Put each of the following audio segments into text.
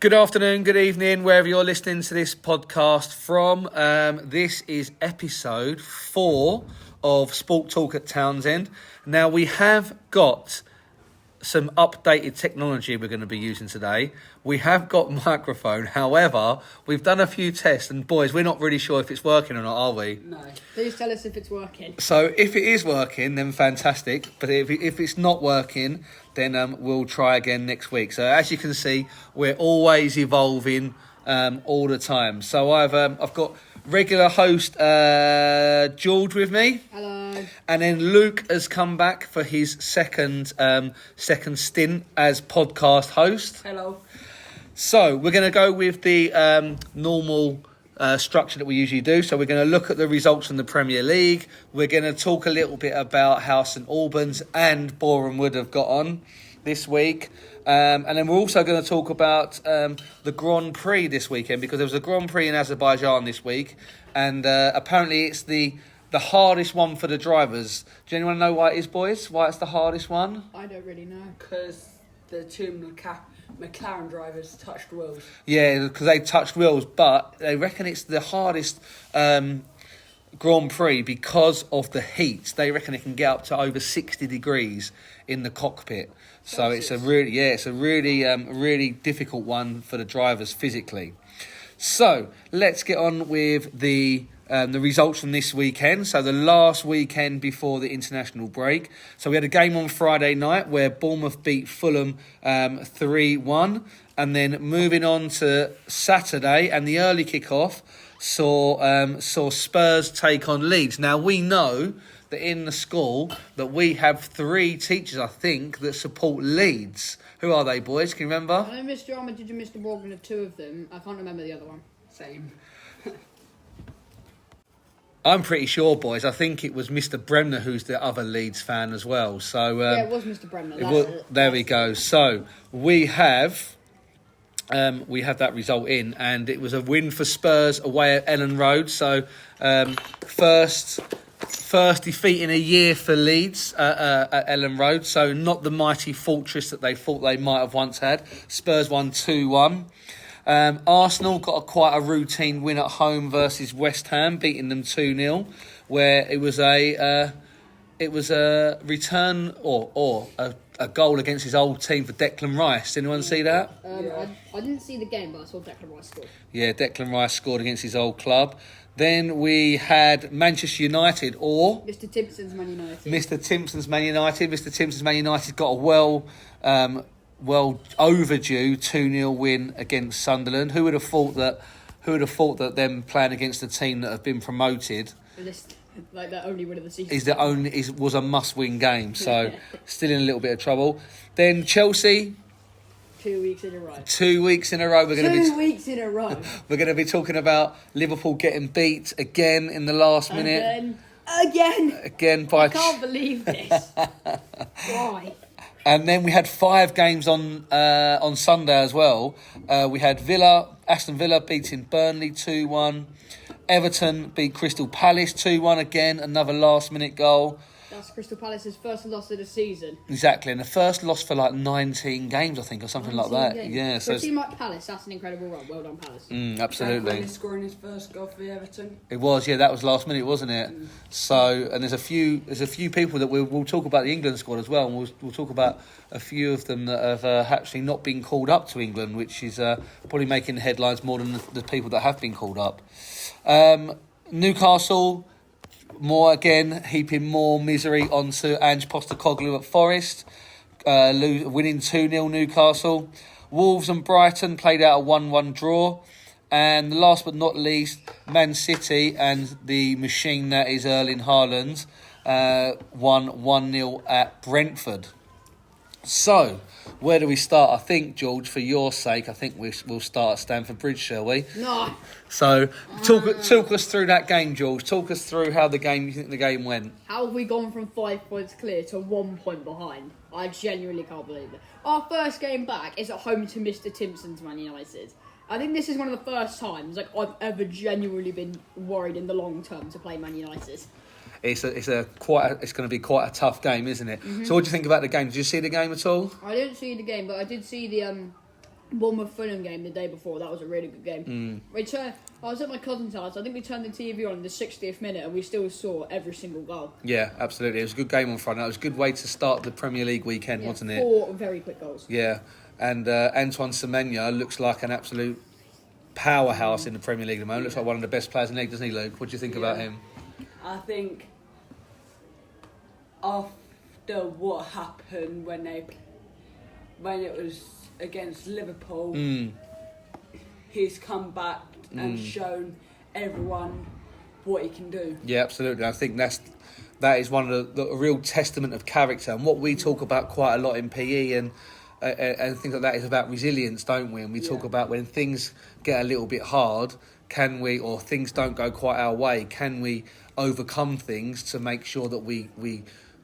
Good afternoon, good evening, wherever you're listening to this podcast from. This is episode 4 of Sport Talk at Townsend. Now, we have got some updated technology we're going to be using today. We have got microphone. However, we've done a few tests, and boys, we're not really sure if it's working or not, are we? No. Please tell us if it's working. So if it is working, then fantastic. But if it's not working, then we'll try again next week. So as you can see, we're always evolving all the time. So I've got regular host George with me. Hello. And then Luke has come back for his second stint as podcast host. Hello. So we're going to go with the normal structure that we usually do. So we're going to look at the results from the Premier League. We're going to talk a little bit about how St Albans and Boreham Wood have got on this week. And then we're also going to talk about the Grand Prix this weekend, because there was a Grand Prix in Azerbaijan this week. And apparently it's the hardest one for the drivers. Do anyone know why it is, boys? Why it's the hardest one? I don't really know. Because the two McLaren drivers touched wheels. Yeah, because they touched wheels, but they reckon it's the hardest Grand Prix because of the heat. They reckon it can get up to over 60 degrees in the cockpit. So it's a really difficult one for the drivers physically. So let's get on with the results from this weekend. So the last weekend before the international break. So we had a game on Friday night where Bournemouth beat Fulham 3-1. And then moving on to Saturday, and the early kickoff saw Spurs take on Leeds. Now we know that in the school that we have 3 teachers, I think, that support Leeds. Who are they, boys? Can you remember? I know Mr. Armitage and Mr. Morgan are 2 of them. I can't remember the other one. Same. I'm pretty sure, boys. I think it was Mr. Bremner who's the other Leeds fan as well. So yeah, it was Mr. Bremner. There we go. So we have that result in, and it was a win for Spurs away at Ellen Road. So first defeat in a year for Leeds at Ellen Road. So not the mighty fortress that they thought they might have once had. Spurs won 2-1. Arsenal got quite a routine win at home versus West Ham, beating them 2-0, where it was a return or a goal against his old team for Declan Rice. Did anyone see that? Yeah. I didn't see the game, but I saw Declan Rice score. Yeah, Declan Rice scored against his old club. Then we had Manchester United, or Mr. Timpson's Man United. Mr. Timpson's Man United. Mr. Timpson's Man United got a well overdue 2-0 win against Sunderland. Who would have thought that them playing against a team that have been promoted, like the only win of the season, was a must-win game. So still in a little bit of trouble. Then Chelsea. 2 weeks in a row. 2 weeks in a row. We're going to be 2 weeks in a row. We're going to be talking about Liverpool getting beat again in the last minute. Again by. I can't believe this. Why? And then we had 5 games on Sunday as well. We had Aston Villa beating Burnley 2-1. Everton beat Crystal Palace 2-1 again, another last-minute goal. That's Crystal Palace's first loss of the season. Exactly, and the first loss for like 19 games, I think, or something like that. Games. Yeah, for a team like Palace, that's an incredible run. Well done, Palace. Absolutely. Scoring his first goal for Everton. It was, yeah, that was last minute, wasn't it? So, and there's a few people that we'll talk about the England squad as well, and we'll talk about a few of them that have actually not been called up to England, which is probably making headlines more than the people that have been called up. Newcastle, heaping more misery onto Ange Postecoglou at Forest, winning 2-0 Newcastle. Wolves and Brighton played out a 1-1 draw. And last but not least, Man City and the machine that is Erling Haaland won 1-0 at Brentford. So, where do we start? I think, George, for your sake, I think we'll start at Stamford Bridge, shall we? No. So, talk us through that game, George. Talk us through how you think the game went. How have we gone from 5 points clear to 1 point behind? I genuinely can't believe it. Our first game back is at home to Mr. Timpson's Man United. I think this is one of the first times I've ever genuinely been worried in the long term to play Man United. It's going to be quite a tough game, isn't it? Mm-hmm. So what do you think about the game? Did you see the game at all? I didn't see the game, but I did see the Bournemouth Fulham game the day before. That was a really good game. I was at my cousin's house. I think we turned the TV on in the 60th minute, and we still saw every single goal. Yeah, absolutely. It was a good game on Friday night. It was a good way to start the Premier League weekend, wasn't it? 4 very quick goals. Yeah, and Antoine Semenyo looks like an absolute powerhouse in the Premier League at the moment. Looks like one of the best players in the league, doesn't he, Luke? What do you think about him? I think after what happened when it was against Liverpool, he's come back and shown everyone what he can do. Yeah, absolutely. I think that is one of the real testament of character, and what we talk about quite a lot in PE and things like that is about resilience, don't we? And we talk about when things get a little bit hard, can we, or things don't go quite our way, can we overcome things to make sure that we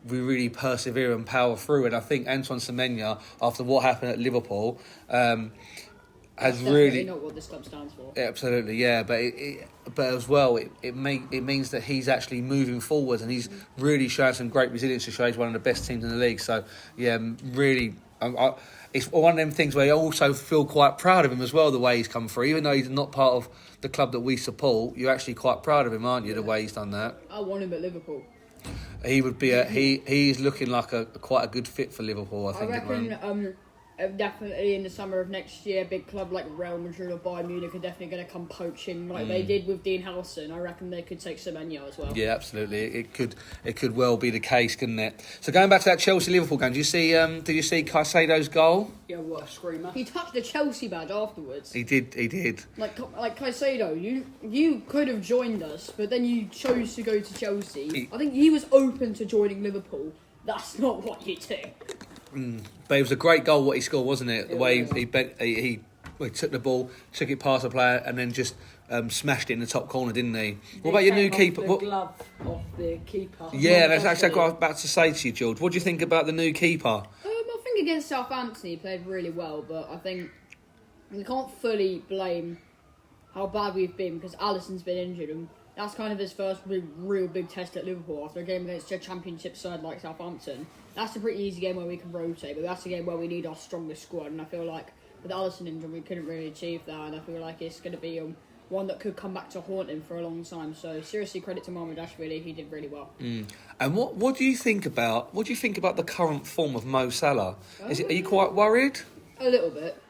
really persevere and power through? And I think Antoine Semenyo, after what happened at Liverpool, has really not what this club stands for. Absolutely, yeah, but as well, it means that he's actually moving forward, and he's really showing some great resilience to show he's one of the best teams in the league. So yeah, really, it's one of them things where I also feel quite proud of him as well, the way he's come through. Even though he's not part of the club that we support, you're actually quite proud of him, aren't you? The way he's done that. I want him at Liverpool. He would be he's looking like quite a good fit for Liverpool, I think. I reckon definitely in the summer of next year, a big club like Real Madrid or Bayern Munich are definitely going to come poaching like they did with Dean Howson. I reckon they could take Semenyo as well. Yeah, absolutely. It could well be the case, couldn't it? So going back to that Chelsea-Liverpool game, did you see Caicedo's goal? Yeah, what a screamer. He touched the Chelsea badge afterwards. He did. Like Caicedo, you could have joined us, but then you chose to go to Chelsea. I think he was open to joining Liverpool. That's not what you do. But it was a great goal what he scored, wasn't it? The way he took the ball, took it past the player, and then just smashed it in the top corner, didn't he? What about your new keeper? The glove of the keeper. Yeah, that's actually what I was about to say to you, George. What do you think about the new keeper? I think against Southampton he played really well, but I think we can't fully blame how bad we've been because Alisson's been injured, and that's kind of his first real big test at Liverpool after a game against a championship side like Southampton. That's a pretty easy game where we can rotate, but that's a game where we need our strongest squad, and I feel like with the Alisson injury we couldn't really achieve that, and I feel like it's going to be one that could come back to haunt him for a long time. So seriously, credit to Mahmoud-Ashvili, he did really well. And what do you think about the current form of Mo Salah? Are you quite worried? A little bit.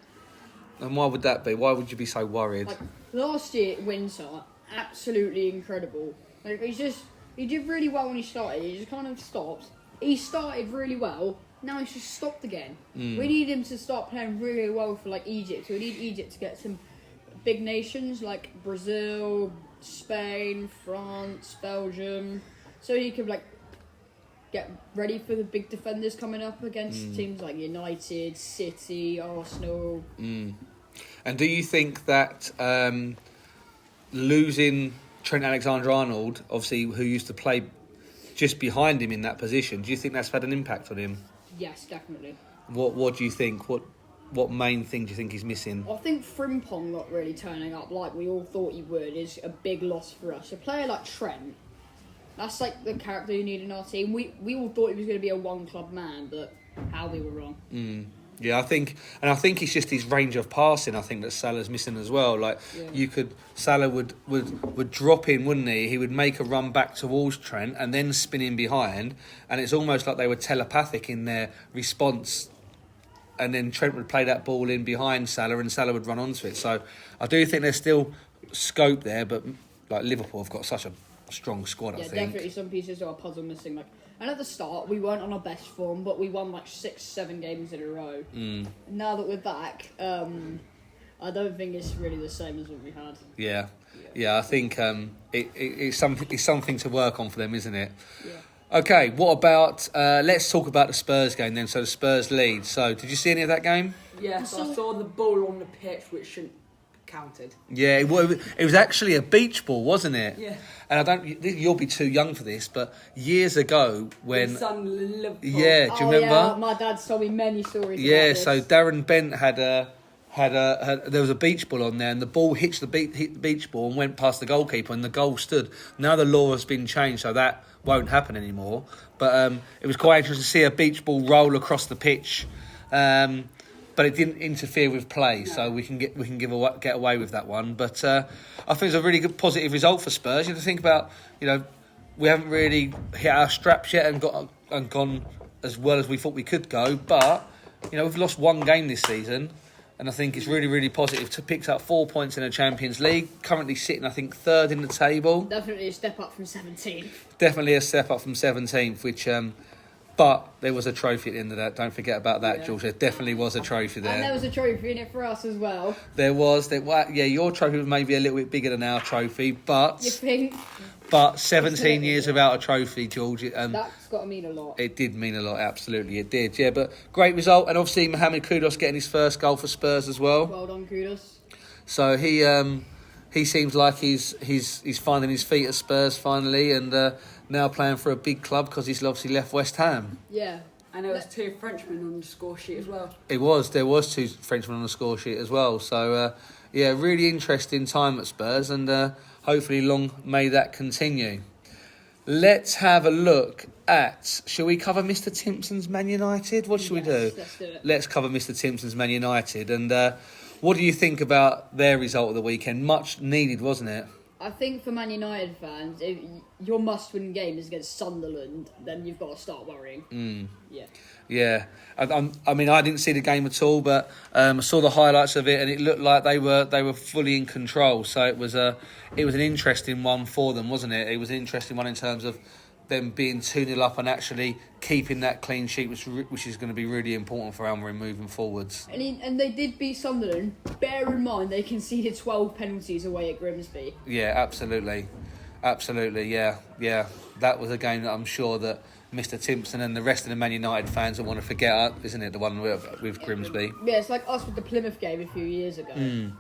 And why would that be? Why would you be so worried? Like last year, winter, absolutely incredible. Like he did really well when he started. He just kind of stopped. He started really well. Now he's just stopped again. We need him to start playing really well for like Egypt. We need Egypt to get some big nations like Brazil, Spain, France, Belgium, so he could like get ready for the big defenders coming up against teams like United, City, Arsenal. And do you think that losing Trent Alexander-Arnold, obviously who used to play just behind him in that position, do you think that's had an impact on him? Yes, definitely. What do you think? What main thing do you think he's missing? I think Frimpong not really turning up like we all thought he would is a big loss for us. A player like Trent, that's like the character you need in our team. We all thought he was going to be a one-club man, but how we were wrong. Yeah, I think it's just his range of passing. I think that Salah's missing as well. Like Salah would drop in, wouldn't he? He would make a run back towards Trent and then spin in behind, and it's almost like they were telepathic in their response. And then Trent would play that ball in behind Salah, and Salah would run onto it. So I do think there's still scope there, but like Liverpool have got such a strong squad. I think definitely some pieces of our puzzle missing. Like, and at the start we weren't on our best form, but we won like 6-7 games in a row. Now that we're back, I don't think it's really the same as what we had. Yeah. I think it's something to work on for them, isn't it? Yeah. Okay, what about, let's talk about the Spurs game then. So the Spurs lead. So did you see any of that game? Yes, I saw the ball on the pitch, which shouldn't counted. Yeah, it was actually a beach ball, wasn't it? Yeah. And you'll be too young for this, but years ago when... His son Liverpool. Yeah, do you remember? Yeah, my dad's told me many stories about this. So Darren Bent had there was a beach ball on there, and the ball hit the beach ball and went past the goalkeeper, and the goal stood. Now the law has been changed, so that won't happen anymore. But it was quite interesting to see a beach ball roll across the pitch. but it didn't interfere with play, so we can get away with that one. But I think it's a really good positive result for Spurs. You have to think about, we haven't really hit our straps yet and gone as well as we thought we could go, but we've lost one game this season. And I think it's really, really positive to pick up 4 points in the Champions League. Currently sitting, I think, third in the table. Definitely a step up from 17th. Definitely a step up from 17th, which... but there was a trophy at the end of that. Don't forget about that, George. There definitely was a trophy there. And there was a trophy in it for us as well. There was. Your trophy was maybe a little bit bigger than our trophy, but... You think? But 17 years without a trophy, George. That's got to mean a lot. It did mean a lot, absolutely, it did. Yeah, but great result. And obviously, Mohamed Kudus getting his first goal for Spurs as well. Well done, Kudus. So he seems like he's finding his feet at Spurs finally, and now playing for a big club because he's obviously left West Ham. Yeah. And there was 2 Frenchmen on the score sheet as well. There was 2 Frenchmen on the score sheet as well. So, really interesting time at Spurs, and hopefully long may that continue. Let's have a look at... Shall we cover Mr. Timpson's Man United? What should we do? Let's do it. Let's cover Mr. Timpson's Man United. And what do you think about their result of the weekend? Much needed, wasn't it? I think for Man United fans, if your must-win game is against Sunderland, then you've got to start worrying. Yeah. Yeah, I mean, I didn't see the game at all, but I saw the highlights of it, and it looked like they were fully in control. So it was an interesting one for them, wasn't it? It was an interesting one in terms of them being 2-0 up and actually keeping that clean sheet, which is going to be really important for Almeron moving forwards. And they did beat Sunderland. Bear in mind, they conceded 12 penalties away at Grimsby. Yeah, absolutely. Yeah. That was a game that I'm sure that Mr. Timpson and the rest of the Man United fans will want to forget, isn't it? The one with Grimsby. Yeah, it's like us with the Plymouth game a few years ago. It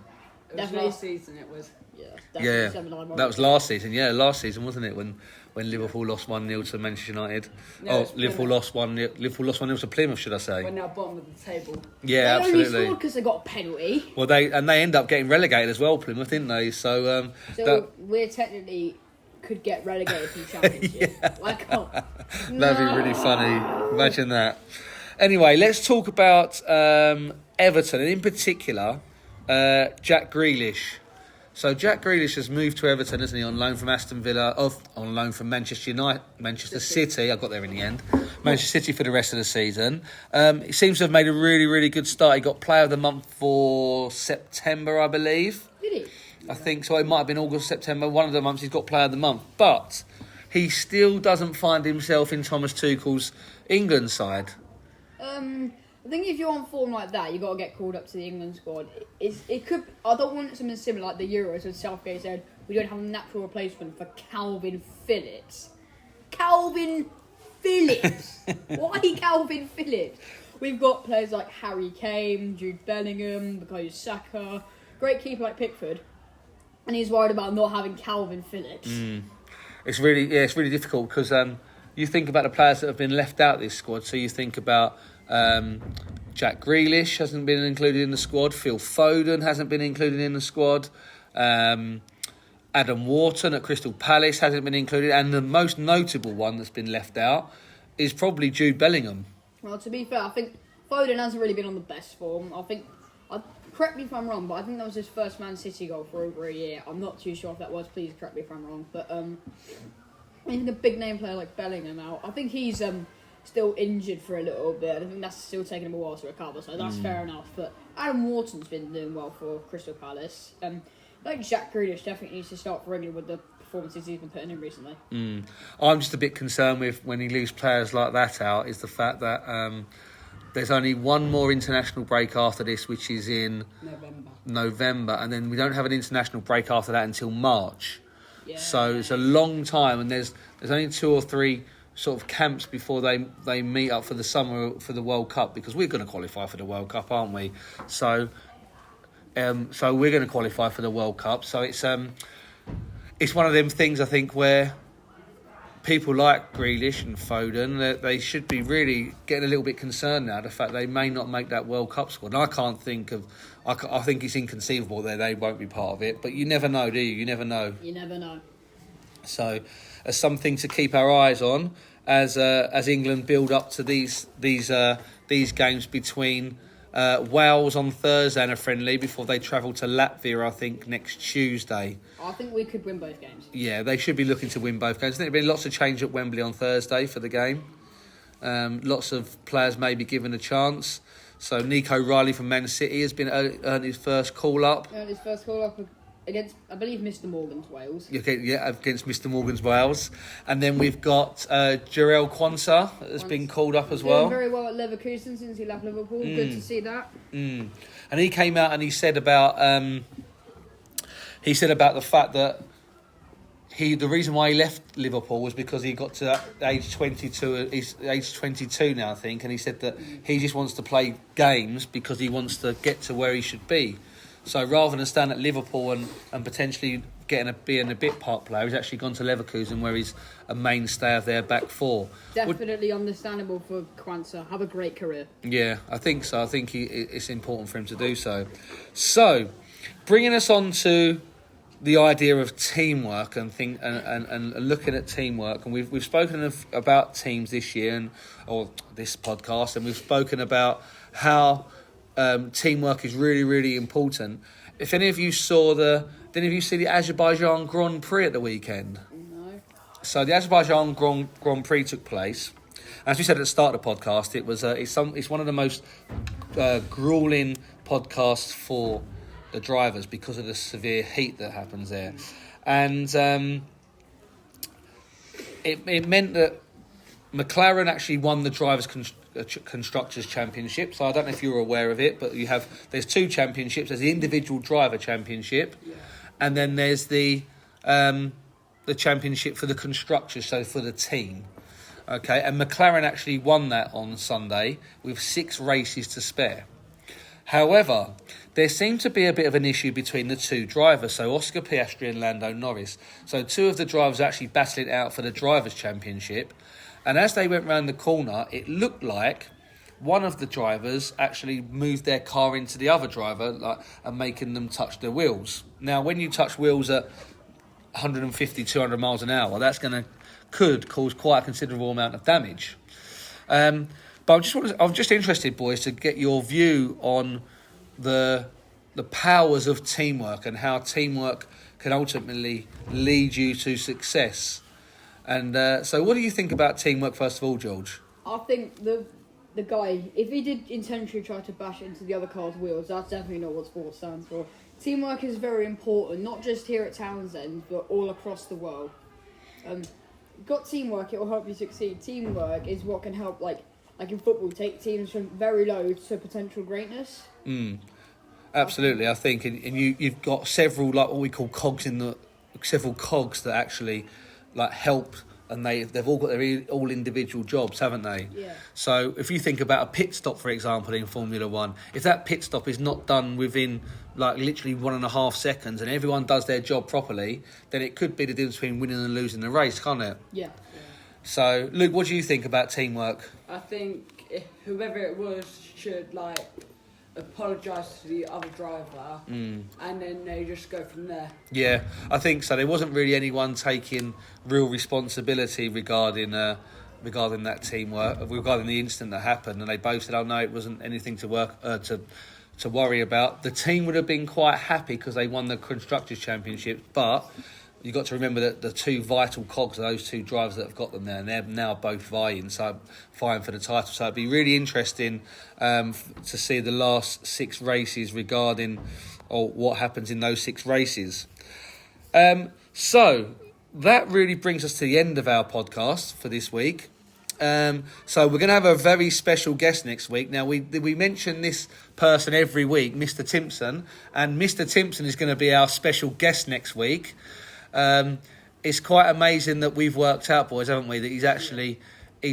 was Definitely. last season, it was. Yeah, 7-9 that was last season. Yeah, last season, wasn't it? When Liverpool lost 1-0 to Manchester United. No, it's Liverpool lost 1-0. Liverpool lost 1-0 to Plymouth, should I say? We're now bottom of the table. Yeah, They only absolutely. scored because they got a penalty. Well, they end up getting relegated as well, Plymouth, didn't they? So We're technically could get relegated from the Championship. that'd be really funny. Imagine that. Anyway, let's talk about Everton, and in particular, Jack Grealish. So Jack Grealish has moved to Everton, hasn't he, on loan from Aston Villa, on loan from Manchester City. I got there in the end. Manchester City for the rest of the season. He seems to have made a really, really good start. He got Player of the Month for September, I believe. Did he? I think so. It might have been August, September. One of the months he's got Player of the Month, but he still doesn't find himself in Thomas Tuchel's England side. I think if you're on form like that, you got to get called up to the England squad. It could. I don't want something similar like the Euros when Southgate said we don't have a natural replacement for Calvin Phillips. Calvin Phillips. Why Calvin Phillips? We've got players like Harry Kane, Jude Bellingham, Bukayo Saka, great keeper like Pickford, and he's worried about not having Calvin Phillips. It's really difficult because you think about the players that have been left out of this squad. So you think about Jack Grealish hasn't been included in the squad. Phil Foden hasn't been included in the squad. Adam Wharton at Crystal Palace hasn't been included. And the most notable one that's been left out is probably Jude Bellingham. Well, to be fair, I think Foden hasn't really been on the best form. Correct me if I'm wrong, but I think that was his first Man City goal for over a year. I'm not too sure if that was. Please correct me if I'm wrong. But I think a big name player like Bellingham out. I think he's still injured for a little bit. I think that's still taking him a while to recover, so that's fair enough. But Adam Wharton's been doing well for Crystal Palace. Like Jack Grealish definitely needs to start regular with the performances he's been putting in recently. I'm just a bit concerned with when he leaves players like that out is the fact that there's only one more international break after this, which is in November, and then we don't have an international break after that until March. Yeah. So it's a long time, and there's only 2 or 3 sort of camps before they meet up for the summer for the World Cup, because we're going to qualify for the World Cup, aren't we? So we're going to qualify for the World Cup. So it's one of them things, I think, where people like Grealish and Foden, they should be really getting a little bit concerned now, the fact they may not make that World Cup squad. And I can't think of... I think it's inconceivable that they won't be part of it. But you never know, do you? You never know. You never know. So, as something to keep our eyes on as England build up to these games between Wales on Thursday in a friendly before they travel to Latvia, I think, next Tuesday. I think we could win both games. Yeah, they should be looking to win both games. I think there'll be lots of change at Wembley on Thursday for the game. Lots of players may be given a chance. So Nico Riley from Man City has been earned his first call-up. His first call-up against, I believe, Mr. Morgan's Wales. Yeah, against Mr. Morgan's Wales. And then we've got Jarell Quansah has been called up as well. Doing very well at Leverkusen since he left Liverpool. Good to see that. And he came out and he said about the fact that the reason why he left Liverpool was because he got to age 22. He's age 22 now, I think, and he said that he just wants to play games because he wants to get to where he should be. So rather than stand at Liverpool and potentially being a bit part player, he's actually gone to Leverkusen where he's a mainstay of their back four. Definitely understandable for Quansah. Have a great career. Yeah, I think so. I think it's important for him to do so. So, bringing us on to the idea of teamwork and looking at teamwork, and we've spoken about teams this year or this podcast, and we've spoken about how teamwork is really, really important. If any of you did any of you see the Azerbaijan Grand Prix at the weekend? No. So the Azerbaijan Grand Prix took place. As we said at the start of the podcast, it's one of the most grueling podcasts for the drivers because of the severe heat that happens there, and it meant that McLaren actually won the drivers' constructors championship. So I don't know if you're aware of it, but there's two championships. There's the individual driver championship, and then there's the championship for the constructors, so for the team. Okay, and McLaren actually won that on Sunday with 6 races to spare. However, there seemed to be a bit of an issue between the two drivers, so Oscar Piastri and Lando Norris. So 2 of the drivers actually battling it out for the drivers' championship. And as they went round the corner, it looked like one of the drivers actually moved their car into the other driver and making them touch the wheels. Now, when you touch wheels at 150, 200 miles an hour, could cause quite a considerable amount of damage. But I'm just interested, boys, to get your view on the powers of teamwork and how teamwork can ultimately lead you to success. And so what do you think about teamwork, first of all, George? I think the guy, if he did intentionally try to bash into the other car's wheels, that's definitely not what sport stands for. Teamwork is very important, not just here at Townsend, but all across the world. Got teamwork, it will help you succeed. Teamwork is what can help, like in football, take teams from very low to potential greatness. Absolutely, I think, and you've got several what we call cogs several cogs that actually help, and they've all got their all individual jobs, haven't they? Yeah. So if you think about a pit stop, for example, in Formula One, if that pit stop is not done within literally 1.5 seconds, and everyone does their job properly, then it could be the difference between winning and losing the race, can't it? Yeah. So, Luke, what do you think about teamwork? I think whoever it was should apologise to the other driver, and then they just go from there. Yeah, I think so. There wasn't really anyone taking real responsibility regarding that teamwork, regarding the incident that happened, and they both said, "Oh no, it wasn't anything to worry about." The team would have been quite happy because they won the constructors' championship, but you've got to remember that the 2 vital cogs are those 2 drivers that have got them there, and they're now both vying for the title. So it'd be really interesting to see the last 6 races regarding what happens in those 6 races. So that really brings us to the end of our podcast for this week. So we're going to have a very special guest next week. Now, we mention this person every week, Mr. Timpson, and Mr. Timpson is going to be our special guest next week. It's quite amazing that we've worked out, boys, haven't we, that he's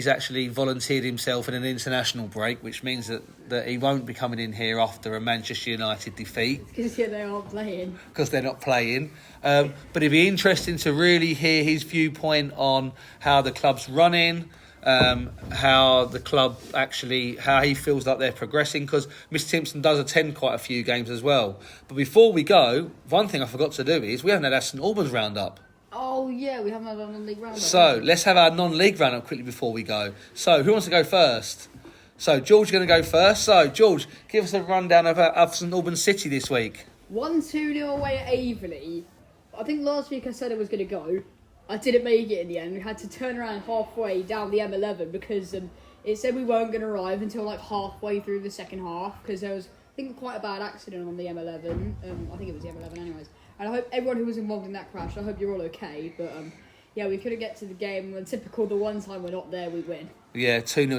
actually volunteered himself in an international break, which means that he won't be coming in here after a Manchester United defeat. Because they aren't playing. Because they're not playing. But it'd be interesting to really hear his viewpoint on how the club's running, how the club how he feels like they're progressing, because Mr. Timpson does attend quite a few games as well. But before we go, one thing I forgot to do is we haven't had our St Albans roundup. Oh yeah, we haven't had our non-league roundup. So let's have our non-league roundup quickly before we go. So who wants to go first? So George is going to go first. So George, give us a rundown of St Albans City this week. 1-2-0 away at Averley. I think last week I said I was going to go. I didn't make it in the end. We had to turn around halfway down the M11 because it said we weren't going to arrive until like halfway through the second half because there was, I think, quite a bad accident on the M11. I think it was the M11 anyways. And I hope everyone who was involved in that crash, I hope you're all okay. But yeah, we couldn't get to the game. And typical, the one time we're not there, we win. Yeah, 2-0.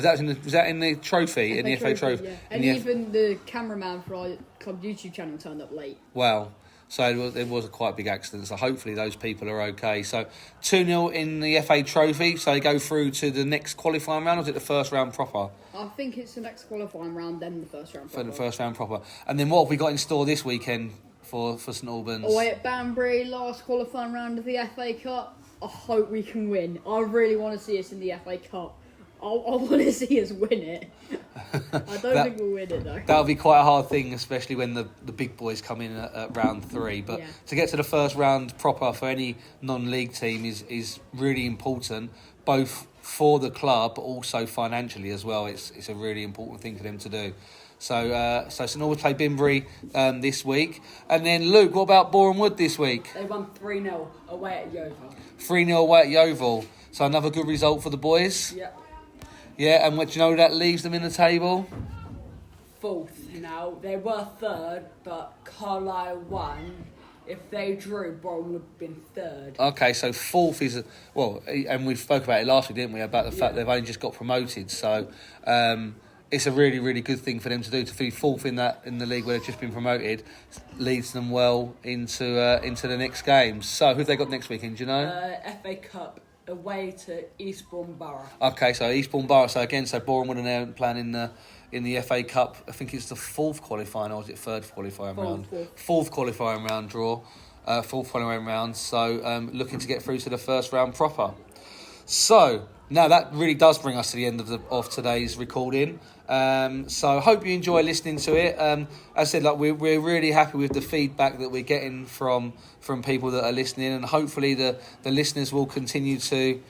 Was that in the trophy? In the FA trophy? Yeah. And even the cameraman for our club YouTube channel turned up late. Wow. So it was a quite big accident. So hopefully those people are okay. So 2-0 in the FA trophy. So they go through to the next qualifying round, or is it the first round proper? I think it's the next qualifying round, then the first round proper. For the first round proper. And then what have we got in store this weekend for St Albans? Away at Banbury, last qualifying round of the FA Cup. I hope we can win. I really want to see us in the FA Cup. I want to see us win it. I don't think we'll win it though. That'll be quite a hard thing, especially when the big boys come in at round 3. But yeah. To get to the first round proper for any non-league team is really important, both for the club but also financially as well. It's a really important thing for them to do. So St Albans play Banbury this week. And then Luke, what about Boreham Wood this week? They won 3-0 away at Yeovil. 3-0 away at Yeovil. So another good result for the boys. Yep. Yeah, and what do you know that leaves them in the table? 4th now. They were 3rd, but Carlisle won. If they drew, Boreham would have been 3rd. Okay, so 4th is... and we spoke about it last week, didn't we? About the fact they've only just got promoted. So it's a really, really good thing for them to do. To be 4th in the league where they've just been promoted leads them well into the next games. So who have they got next weekend, do you know? FA Cup away to Eastbourne Borough. Okay, so Eastbourne Borough. So again, Boreham Wood are now playing in the FA Cup. I think it's the 4th qualifying, or is it 3rd qualifying round? 4th qualifying round draw. 4th qualifying round. So looking to get through to the first round proper. So now that really does bring us to the end of today's recording. So I hope you enjoy listening to it. As I said, like we're really happy with the feedback that we're getting from people that are listening, and hopefully the listeners will continue to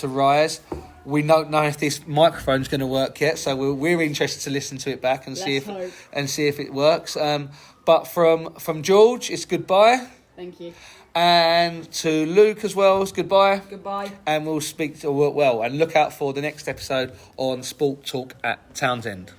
rise. We don't know if this microphone's going to work yet, so we're interested to listen to it back and see if it works. But from George, it's goodbye. Thank you. And to Luke as well, it's goodbye. Goodbye. And we'll speak and look out for the next episode on Sport Talk at Townsend.